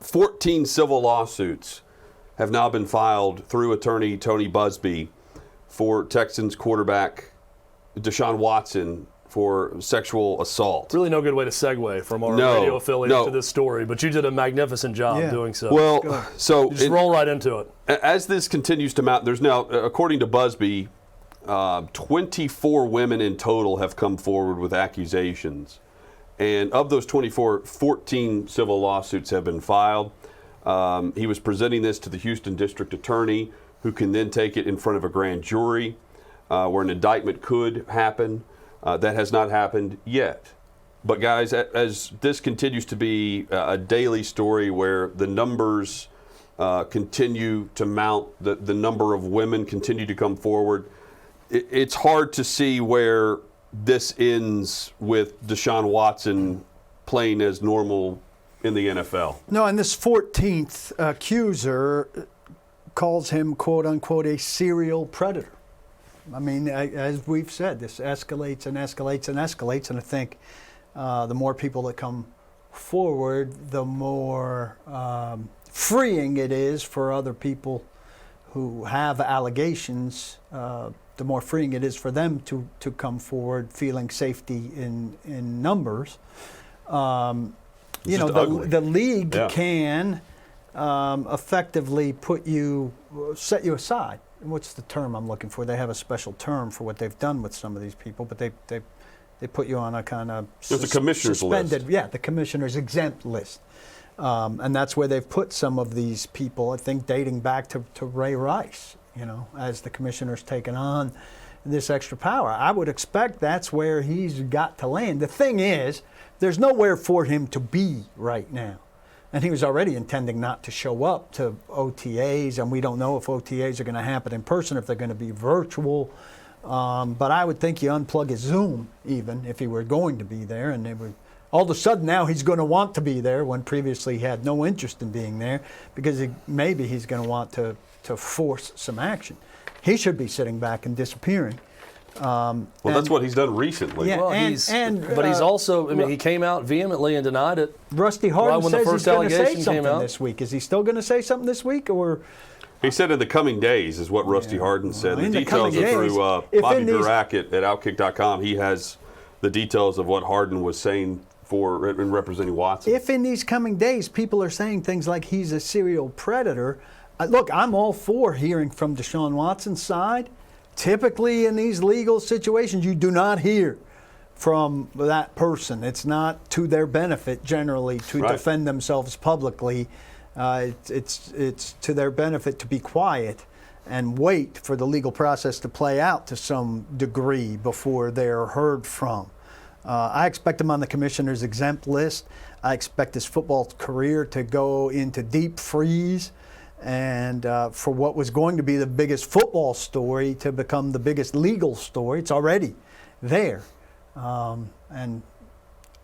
14 civil lawsuits have now been filed through attorney Tony Busby for Texans quarterback Deshaun Watson for sexual assault. Really no good way to segue from our radio affiliate to this story, but you did a magnificent job doing so. Well, so just roll right into it. As this continues to mount, there's now, according to Busby, 24 women in total have come forward with accusations. And of those 24, 14 civil lawsuits have been filed. He was presenting this to the Houston District Attorney, who can then take it in front of a grand jury where an indictment could happen. That has not happened yet. But guys, as this continues to be a daily story where the numbers continue to mount, the number of women continue to come forward, it's hard to see where this ends with Deshaun Watson playing as normal in the NFL. No, and this 14th accuser calls him, quote unquote, a serial predator. I mean, as we've said, this escalates and escalates and escalates, and I think the more people that come forward, the more freeing it is for other people who have allegations, the more freeing it is for them to come forward feeling safety in numbers. The league can effectively set you aside. What's the term I'm looking for? They have a special term for what they've done with some of these people, but they put you on a kind of the commissioner's suspended list. Yeah, the commissioner's exempt list. And that's where they've put some of these people, I think dating back to Ray Rice, as the commissioner's taken on this extra power. I would expect that's where he's got to land. The thing is, there's nowhere for him to be right now. And he was already intending not to show up to OTAs, and we don't know if OTAs are going to happen in person, if they're going to be virtual. But I would think you unplug his Zoom, even if he were going to be there, and they would. All of a sudden now he's going to want to be there when previously he had no interest in being there, because maybe he's going to want to force some action. He should be sitting back and disappearing. That's what he's done recently. Yeah, well, but he's also, he came out vehemently and denied it. Rusty Hardin when says the first he's going to say allegation came something out. this week. Is he still going to say something this week, or? He said in the coming days is what Rusty Hardin said. Well, the details are through Bobby Burak at Outkick.com. He has the details of what Hardin was saying in representing Watson. If in these coming days people are saying things like he's a serial predator, look, I'm all for hearing from Deshaun Watson's side. Typically in these legal situations, you do not hear from that person. It's not to their benefit generally to defend themselves publicly. It's to their benefit to be quiet and wait for the legal process to play out to some degree before they're heard from. I expect him on the commissioner's exempt list. I expect his football career to go into deep freeze, and for what was going to be the biggest football story to become the biggest legal story. It's already there. And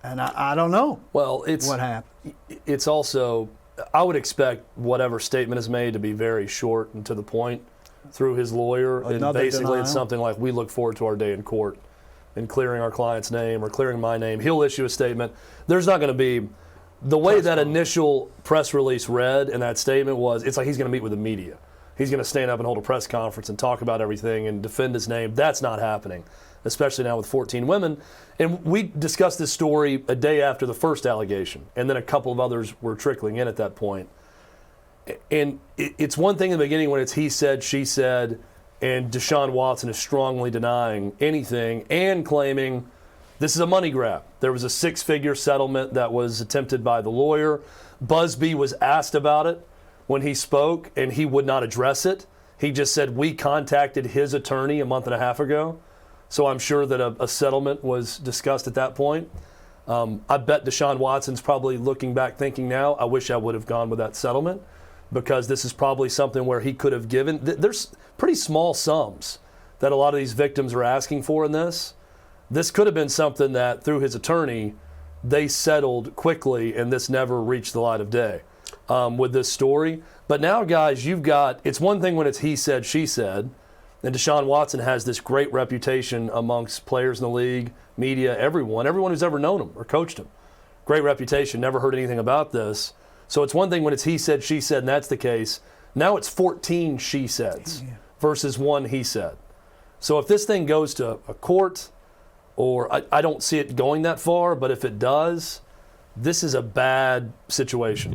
I don't know what happened. It's also, I would expect whatever statement is made to be very short and to the point through his lawyer. And basically denial. It's something like, we look forward to our day in court and clearing our client's name or clearing my name. He'll issue a statement. There's not going to be, the way that initial press release read and that statement was, it's like he's going to meet with the media. He's going to stand up and hold a press conference and talk about everything and defend his name. That's not happening, especially now with 14 women. And we discussed this story a day after the first allegation, and then a couple of others were trickling in at that point. And it's one thing in the beginning when it's he said, she said, and Deshaun Watson is strongly denying anything and claiming this is a money grab. There was a 6-figure settlement that was attempted by the lawyer. Busby was asked about it when he spoke, and he would not address it. He just said, we contacted his attorney a month and a half ago. So I'm sure that a settlement was discussed at that point. I bet Deshaun Watson's probably looking back thinking now, I wish I would have gone with that settlement, because this is probably something where he could have given. There's pretty small sums that a lot of these victims are asking for in this. This could have been something that, through his attorney, they settled quickly, and this never reached the light of day with this story. But now, guys, it's one thing when it's he said, she said, and Deshaun Watson has this great reputation amongst players in the league, media, everyone who's ever known him or coached him. Great reputation, never heard anything about this. So it's one thing when it's he said, she said, and that's the case. Now it's 14 she saids versus 1 he said. So if this thing goes to a court, or I don't see it going that far, but if it does, this is a bad situation.